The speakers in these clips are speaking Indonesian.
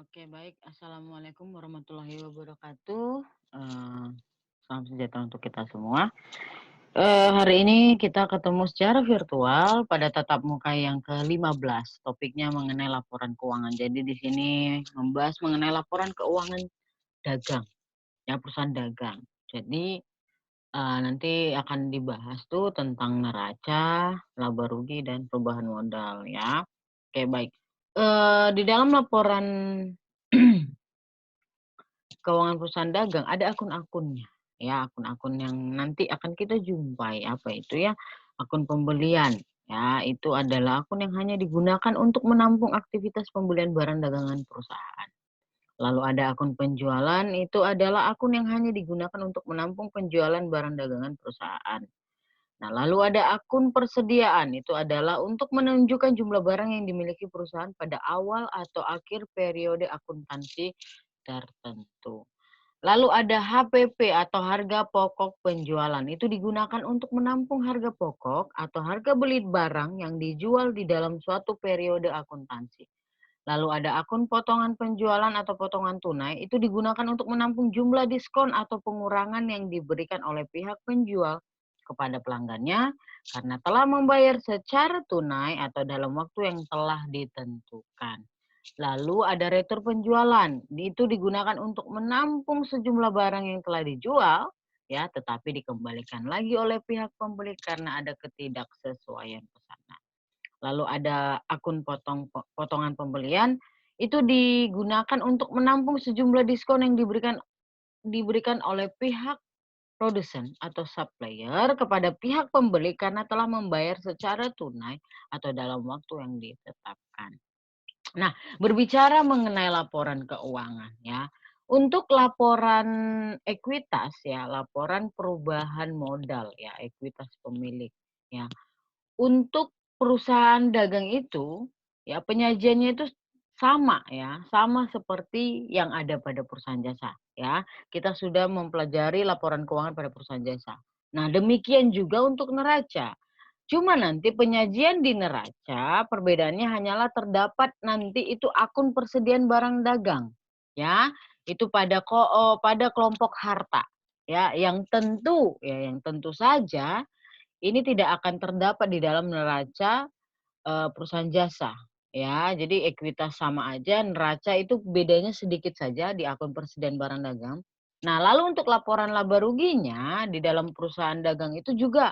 Oke, baik. Assalamualaikum warahmatullahi wabarakatuh. Salam sejahtera untuk kita semua. Hari ini kita ketemu secara virtual pada tatap muka yang ke-15. Topiknya mengenai laporan keuangan. Jadi di sini membahas mengenai laporan keuangan dagang, ya perusahaan dagang. Jadi nanti akan dibahas tuh tentang neraca, laba rugi, dan perubahan modal ya. Oke, baik. Di dalam laporan keuangan perusahaan dagang ada akun-akunnya, ya akun-akun yang nanti akan kita jumpai, apa itu ya, akun pembelian, ya itu adalah akun yang hanya digunakan untuk menampung aktivitas pembelian barang dagangan perusahaan. Lalu ada akun penjualan, itu adalah akun yang hanya digunakan untuk menampung penjualan barang dagangan perusahaan. Nah, lalu ada akun persediaan, itu adalah untuk menunjukkan jumlah barang yang dimiliki perusahaan pada awal atau akhir periode akuntansi tertentu. Lalu ada HPP atau harga pokok penjualan. Itu digunakan untuk menampung harga pokok atau harga beli barang yang dijual di dalam suatu periode akuntansi. Lalu ada akun potongan penjualan atau potongan tunai. Itu digunakan untuk menampung jumlah diskon atau pengurangan yang diberikan oleh pihak penjual kepada pelanggannya karena telah membayar secara tunai atau dalam waktu yang telah ditentukan. Lalu ada retur penjualan, itu digunakan untuk menampung sejumlah barang yang telah dijual, ya, tetapi dikembalikan lagi oleh pihak pembeli karena ada ketidaksesuaian pesanan. Lalu ada akun potongan pembelian, itu digunakan untuk menampung sejumlah diskon yang diberikan oleh pihak produsen atau supplier kepada pihak pembeli karena telah membayar secara tunai atau dalam waktu yang ditetapkan. Nah, berbicara mengenai laporan keuangan ya. Untuk laporan ekuitas ya, laporan perubahan modal ya, ekuitas pemilik ya. Untuk perusahaan dagang itu ya penyajiannya itu sama ya, sama seperti yang ada pada perusahaan jasa ya. Kita sudah mempelajari laporan keuangan pada perusahaan jasa. Nah, demikian juga untuk neraca. Cuma nanti penyajian di neraca perbedaannya hanyalah terdapat nanti itu akun persediaan barang dagang, ya. Itu pada kelompok harta, ya, yang tentu saja ini tidak akan terdapat di dalam neraca, perusahaan jasa, ya. Jadi ekuitas sama aja, neraca itu bedanya sedikit saja di akun persediaan barang dagang. Nah, lalu untuk laporan laba ruginya di dalam perusahaan dagang itu juga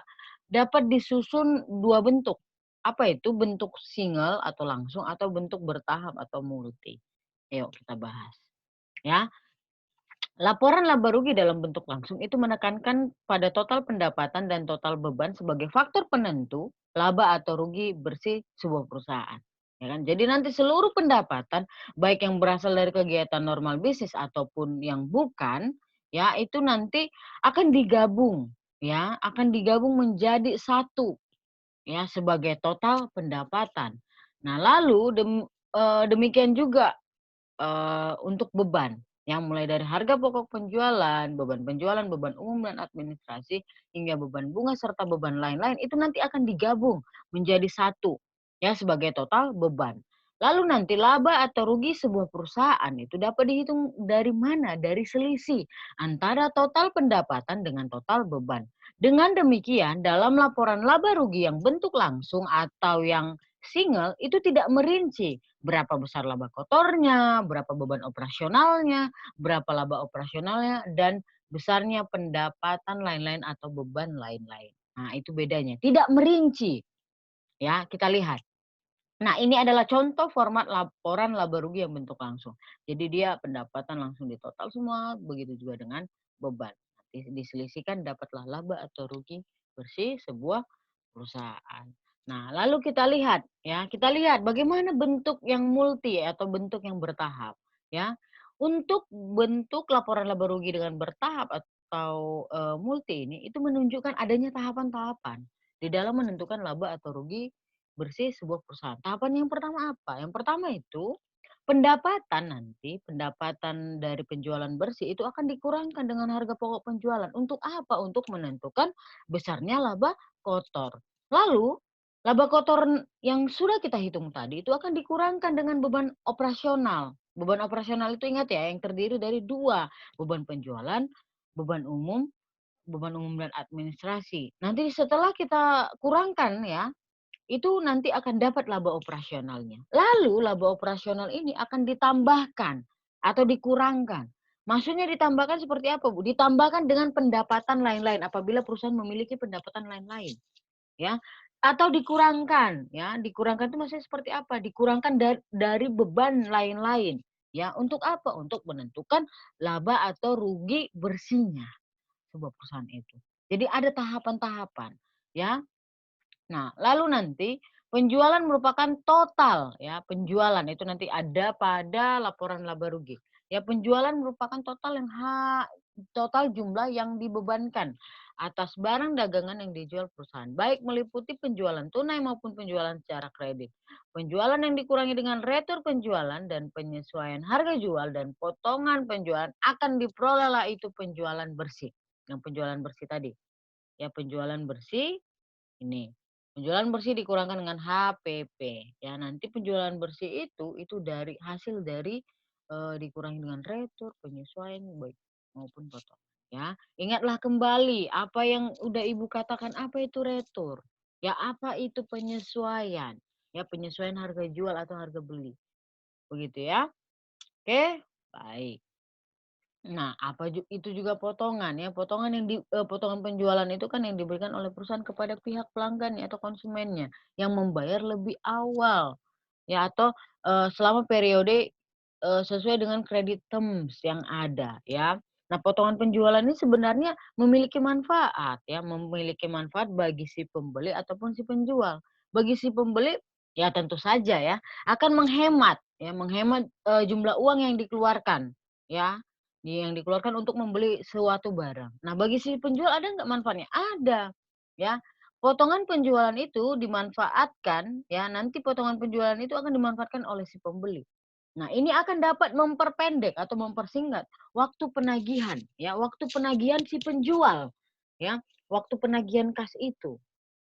dapat disusun 2 bentuk. Apa itu? Bentuk single atau langsung atau bentuk bertahap atau multi. Yuk kita bahas, ya. Laporan laba rugi dalam bentuk langsung itu menekankan pada total pendapatan dan total beban sebagai faktor penentu laba atau rugi bersih sebuah perusahaan. Ya kan? Jadi nanti seluruh pendapatan baik yang berasal dari kegiatan normal bisnis ataupun yang bukan, ya itu nanti akan digabung, ya akan digabung menjadi satu, ya sebagai total pendapatan. Nah lalu demikian juga untuk beban, yang mulai dari harga pokok penjualan, beban umum dan administrasi, hingga beban bunga serta beban lain-lain itu nanti akan digabung menjadi satu, ya sebagai total beban. Lalu nanti laba atau rugi sebuah perusahaan itu dapat dihitung dari mana? Dari selisih antara total pendapatan dengan total beban. Dengan demikian, dalam laporan laba rugi yang bentuk langsung atau yang single itu tidak merinci berapa besar laba kotornya, berapa beban operasionalnya, berapa laba operasionalnya, dan besarnya pendapatan lain-lain atau beban lain-lain. Nah, itu bedanya. Tidak merinci. Ya, kita lihat. Nah, ini adalah contoh format laporan laba rugi yang bentuk langsung. Jadi dia pendapatan langsung ditotal semua, begitu juga dengan beban. Nanti diselisihkan dapatlah laba atau rugi bersih sebuah perusahaan. Nah, lalu kita lihat ya, kita lihat bagaimana bentuk yang multi atau bentuk yang bertahap ya. Untuk bentuk laporan laba rugi dengan bertahap atau multi ini itu menunjukkan adanya tahapan-tahapan di dalam menentukan laba atau rugi bersih sebuah perusahaan. Tahapan yang pertama apa? Yang pertama itu pendapatan dari penjualan bersih itu akan dikurangkan dengan harga pokok penjualan. Untuk apa? Untuk menentukan besarnya laba kotor. Lalu laba kotor yang sudah kita hitung tadi itu akan dikurangkan dengan beban operasional. Beban operasional itu ingat ya, yang terdiri dari 2, beban penjualan, beban umum, dan administrasi. Nanti setelah kita kurangkan ya, itu nanti akan dapat laba operasionalnya. Lalu laba operasional ini akan ditambahkan atau dikurangkan. Maksudnya ditambahkan seperti apa, Bu? Ditambahkan dengan pendapatan lain-lain apabila perusahaan memiliki pendapatan lain-lain, ya. Atau dikurangkan, ya. Dikurangkan itu maksudnya seperti apa? Dikurangkan dari beban lain-lain, ya. Untuk apa? Untuk menentukan laba atau rugi bersihnya sebuah perusahaan itu. Jadi ada tahapan-tahapan, ya. Nah, lalu nanti penjualan merupakan total ya, penjualan itu nanti ada pada laporan laba rugi. Ya, penjualan merupakan total jumlah yang dibebankan atas barang dagangan yang dijual perusahaan, baik meliputi penjualan tunai maupun penjualan secara kredit. Penjualan yang dikurangi dengan retur penjualan dan penyesuaian harga jual dan potongan penjualan akan diperolehlah itu penjualan bersih. Yang penjualan bersih tadi. Ya, penjualan bersih ini, penjualan bersih dikurangkan dengan HPP. Ya, nanti penjualan bersih itu dari hasil dari dikurangi dengan retur, penyesuaian baik maupun potong. Ya, ingatlah kembali apa yang udah Ibu katakan, apa itu retur? Ya, apa itu penyesuaian? Ya, penyesuaian harga jual atau harga beli. Begitu ya. Oke, baik. Nah, itu juga potongan ya, potongan penjualan itu kan yang diberikan oleh perusahaan kepada pihak pelanggan atau konsumennya yang membayar lebih awal ya atau selama periode sesuai dengan credit terms yang ada ya. Nah, potongan penjualan ini sebenarnya memiliki manfaat ya, memiliki manfaat bagi si pembeli ataupun si penjual. Bagi si pembeli ya tentu saja ya akan menghemat jumlah uang yang dikeluarkan ya yang dikeluarkan untuk membeli suatu barang. Nah, bagi si penjual ada nggak manfaatnya? Ada, ya. Potongan penjualan itu dimanfaatkan, ya, nanti potongan penjualan itu akan dimanfaatkan oleh si pembeli. Nah, ini akan dapat memperpendek atau mempersingkat waktu penagihan, ya, waktu penagihan si penjual, ya, waktu penagihan kas itu,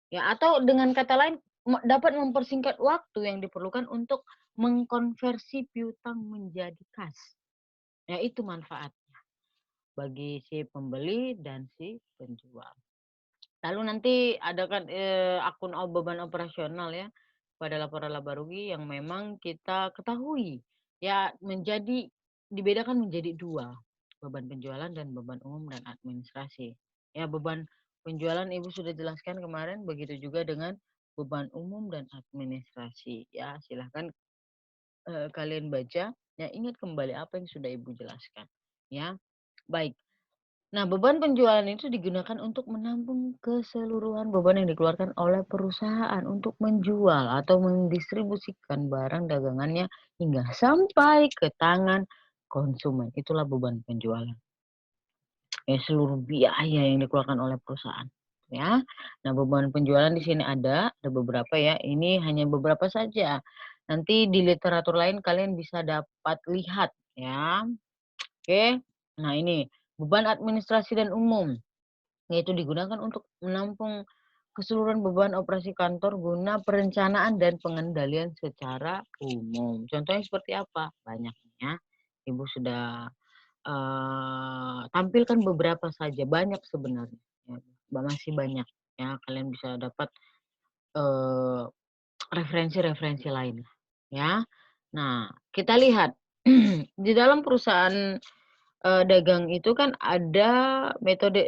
ya, atau dengan kata lain dapat mempersingkat waktu yang diperlukan untuk mengkonversi piutang menjadi kas. Ya, itu manfaat bagi si pembeli dan si penjual. Lalu nanti ada kan akun beban operasional ya pada laporan laba rugi yang memang kita ketahui ya dibedakan menjadi 2, beban penjualan dan beban umum dan administrasi. Ya, beban penjualan Ibu sudah jelaskan kemarin, begitu juga dengan beban umum dan administrasi. Ya, silahkan kalian baca, ya ingat kembali apa yang sudah Ibu jelaskan. Ya, baik. Nah, beban penjualan itu digunakan untuk menampung keseluruhan beban yang dikeluarkan oleh perusahaan untuk menjual atau mendistribusikan barang dagangannya hingga sampai ke tangan konsumen. Itulah beban penjualan. Ya, seluruh biaya yang dikeluarkan oleh perusahaan. Ya, nah beban penjualan di sini ada beberapa ya. Ini hanya beberapa saja. Nanti di literatur lain kalian bisa dapat lihat ya. Oke. Nah, ini beban administrasi dan umum, yaitu digunakan untuk menampung keseluruhan beban operasi kantor guna perencanaan dan pengendalian secara umum. Contohnya seperti apa? Banyak ya. Ibu sudah tampilkan beberapa saja, banyak sebenarnya. Ya, masih banyak ya. Kalian bisa dapat referensi-referensi lain ya. Nah, kita lihat di dalam perusahaan dagang itu kan ada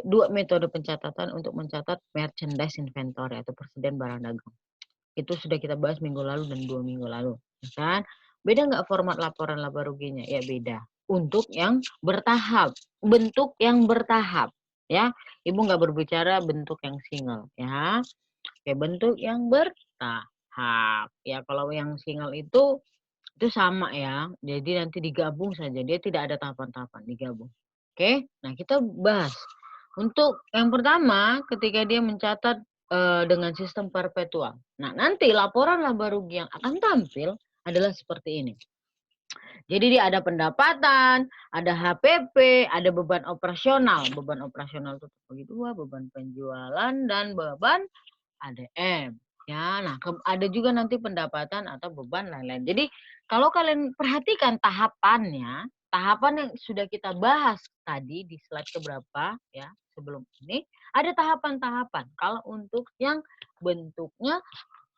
dua metode pencatatan untuk mencatat merchandise inventory atau persediaan barang dagang. Itu sudah kita bahas minggu lalu dan 2 minggu lalu, ya kan? Beda nggak format laporan laba ruginya? Ya beda. Untuk yang bertahap, bentuk yang bertahap, ya. Ibu nggak berbicara bentuk yang single, ya. Oke, bentuk yang bertahap. Ya, kalau yang single itu sama ya, jadi nanti digabung saja, dia tidak ada tahapan-tahapan, digabung. Oke, nah kita bahas. Untuk yang pertama, ketika dia mencatat dengan sistem perpetual. Nah, nanti laporan laba rugi yang akan tampil adalah seperti ini. Jadi dia ada pendapatan, ada HPP, ada beban operasional. Beban operasional itu terbagi 2, beban penjualan dan beban ADM. Ya, nah ada juga nanti pendapatan atau beban lain-lain. Jadi kalau kalian perhatikan tahapannya, tahapan yang sudah kita bahas tadi di slide keberapa ya sebelum ini, ada tahapan-tahapan. Kalau untuk yang bentuknya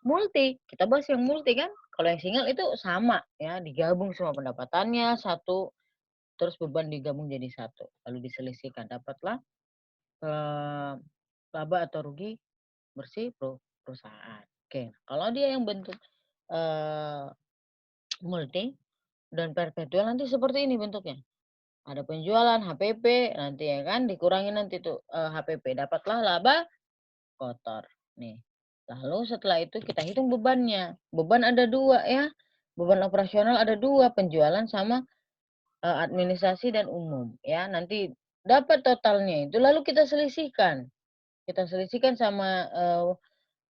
multi, kita bahas yang multi kan. Kalau yang single itu sama ya, digabung semua pendapatannya satu, terus beban digabung jadi satu, lalu diselisihkan dapatlah eh, laba atau rugi bersih perusahaan. Oke, kalau dia yang bentuk eh, multi dan perpetual nanti seperti ini bentuknya. Ada penjualan HPP nanti ya kan dikurangi nanti tuh HPP dapatlah laba kotor. Nih. Lalu setelah itu kita hitung bebannya. Beban ada dua ya. Beban operasional ada dua, penjualan sama administrasi dan umum ya. Nanti dapat totalnya itu lalu kita selisihkan. Kita selisihkan sama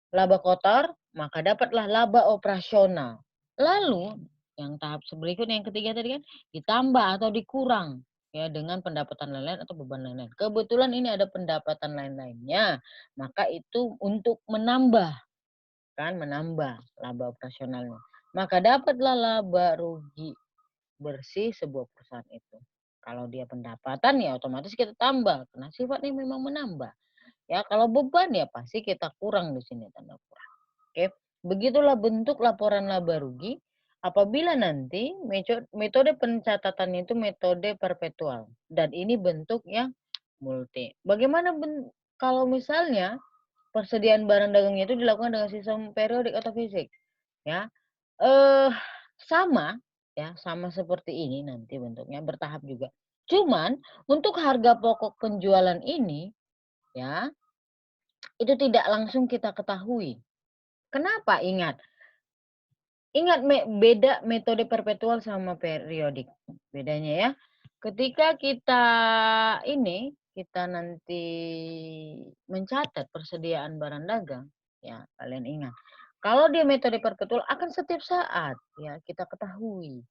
laba kotor, maka dapatlah laba operasional. Lalu yang tahap berikutnya yang ketiga tadi kan ditambah atau dikurang ya dengan pendapatan lain-lain atau beban lain-lain. Kebetulan ini ada pendapatan lain-lainnya, maka itu untuk menambah kan menambah laba operasionalnya. Maka dapatlah laba rugi bersih sebuah perusahaan itu. Kalau dia pendapatan ya otomatis kita tambah karena sifatnya memang menambah. Ya, kalau beban ya pasti kita kurang di sini tanda kurang. Oke, begitulah bentuk laporan laba rugi apabila nanti metode pencatatannya itu metode perpetual dan ini bentuk yang multi. Bagaimana kalau misalnya persediaan barang dagangnya itu dilakukan dengan sistem periodik atau fisik? Ya, eh sama ya, sama seperti ini nanti bentuknya bertahap juga. Cuman untuk harga pokok penjualan ini ya itu tidak langsung kita ketahui. Kenapa? Ingat beda metode perpetual sama periodik. Bedanya ya. Ketika kita kita nanti mencatat persediaan barang dagang, ya kalian ingat. Kalau dia metode perpetual akan setiap saat ya kita ketahui.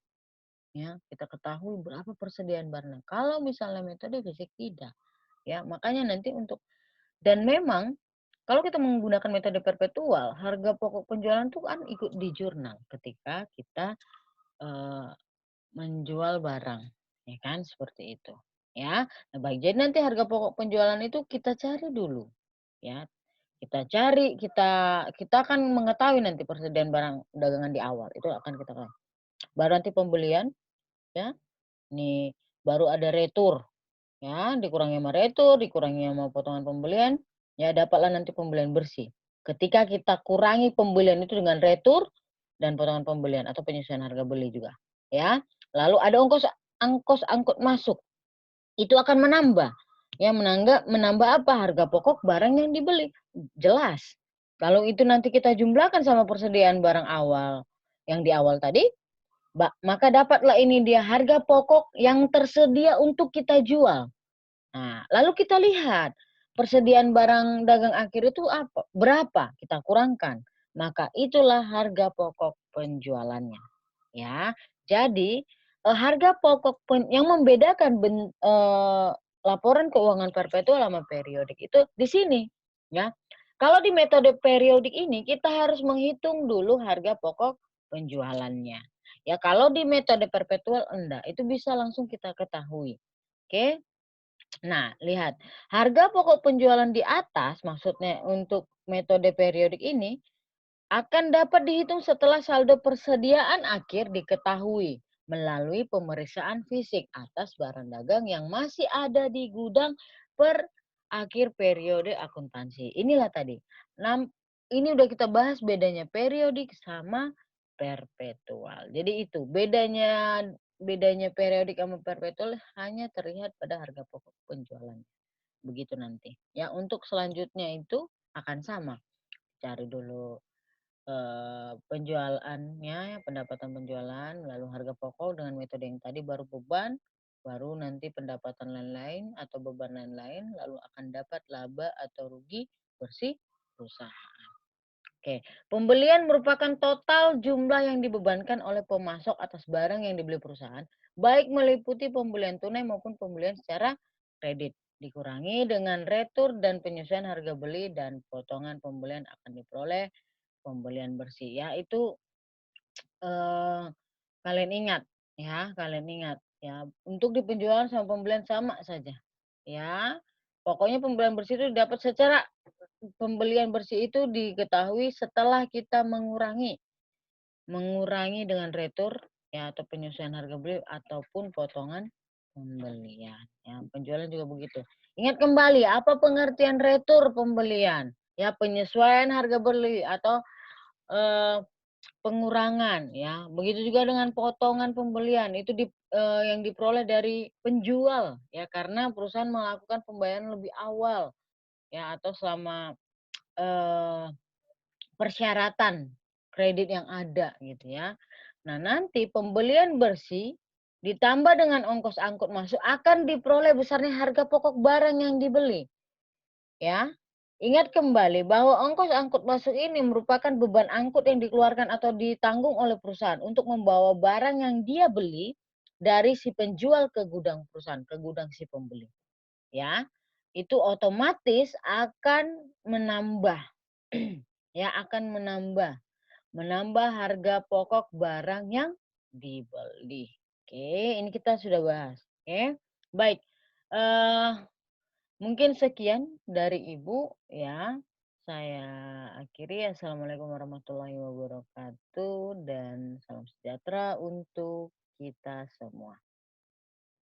Ya, kita ketahui berapa persediaan barang. Kalau misalnya metode fisik tidak. Ya, makanya nanti untuk dan memang kalau kita menggunakan metode perpetual, harga pokok penjualan tuh kan ikut di jurnal ketika kita eh, menjual barang, ya kan seperti itu. Ya, nah baik. Jadi nanti harga pokok penjualan itu kita cari dulu, ya. Kita cari, kita akan mengetahui nanti persediaan barang dagangan di awal itu akan kita tahu. Baru nanti pembelian, ya. Ini baru ada retur, ya, dikurangi sama retur, dikurangi sama potongan pembelian, ya dapatlah nanti pembelian bersih. Ketika kita kurangi pembelian itu dengan retur dan potongan pembelian atau penyesuaian harga beli juga, ya. Lalu ada ongkos angkut masuk. Itu akan menambah. Ya, menambah apa? Harga pokok barang yang dibeli. Jelas. Kalau itu nanti kita jumlahkan sama persediaan barang awal yang di awal tadi, maka dapatlah ini dia harga pokok yang tersedia untuk kita jual. Nah, lalu kita lihat persediaan barang dagang akhir itu apa? Berapa? Kita kurangkan. Maka itulah harga pokok penjualannya. Ya. Jadi harga pokok yang membedakan laporan keuangan perpetual sama periodik itu di sini, ya. Kalau di metode periodik ini kita harus menghitung dulu harga pokok penjualannya. Ya, kalau di metode perpetual enggak, itu bisa langsung kita ketahui. Oke? Nah, lihat. Harga pokok penjualan di atas, maksudnya untuk metode periodik ini, akan dapat dihitung setelah saldo persediaan akhir diketahui melalui pemeriksaan fisik atas barang dagang yang masih ada di gudang per akhir periode akuntansi. Inilah tadi. Ini udah kita bahas bedanya periodik sama perpetual. Jadi itu bedanya periodik sama perpetual hanya terlihat pada harga pokok penjualan. Begitu nanti. Ya, untuk selanjutnya itu akan sama. Cari dulu penjualannya, pendapatan penjualan, lalu harga pokok dengan metode yang tadi baru beban, baru nanti pendapatan lain-lain atau beban lain-lain, lalu akan dapat laba atau rugi bersih perusahaan. Oke, pembelian merupakan total jumlah yang dibebankan oleh pemasok atas barang yang dibeli perusahaan, baik meliputi pembelian tunai maupun pembelian secara kredit. Dikurangi dengan retur dan penyesuaian harga beli dan potongan pembelian akan diperoleh pembelian bersih ya itu, eee, kalian ingat kalian ingat ya, untuk di penjualan sama pembelian sama saja, ya. Pokoknya pembelian bersih itu dapat secara pembelian bersih itu diketahui setelah kita mengurangi mengurangi dengan retur, ya atau penyesuaian harga beli ataupun potongan pembelian, ya. Penjualan juga begitu. Ingat kembali apa pengertian retur pembelian, ya penyesuaian harga beli atau, eee, pengurangan, ya. Begitu juga dengan potongan pembelian itu yang diperoleh dari penjual, ya karena perusahaan melakukan pembayaran lebih awal, ya atau selama, eee persyaratan kredit yang ada gitu ya. Nah, nanti pembelian bersih ditambah dengan ongkos angkut masuk akan diperoleh besarnya harga pokok barang yang dibeli, ya. Ingat kembali bahwa ongkos angkut masuk ini merupakan beban angkut yang dikeluarkan atau ditanggung oleh perusahaan untuk membawa barang yang dia beli dari si penjual ke gudang perusahaan, ke gudang si pembeli, ya. Itu otomatis akan menambah ya akan menambah Menambah harga pokok barang yang dibeli. Oke, ini kita sudah bahas. Oke, baik. Eh, mungkin sekian dari Ibu ya. Saya akhiri. Assalamualaikum warahmatullahi wabarakatuh dan salam sejahtera untuk kita semua.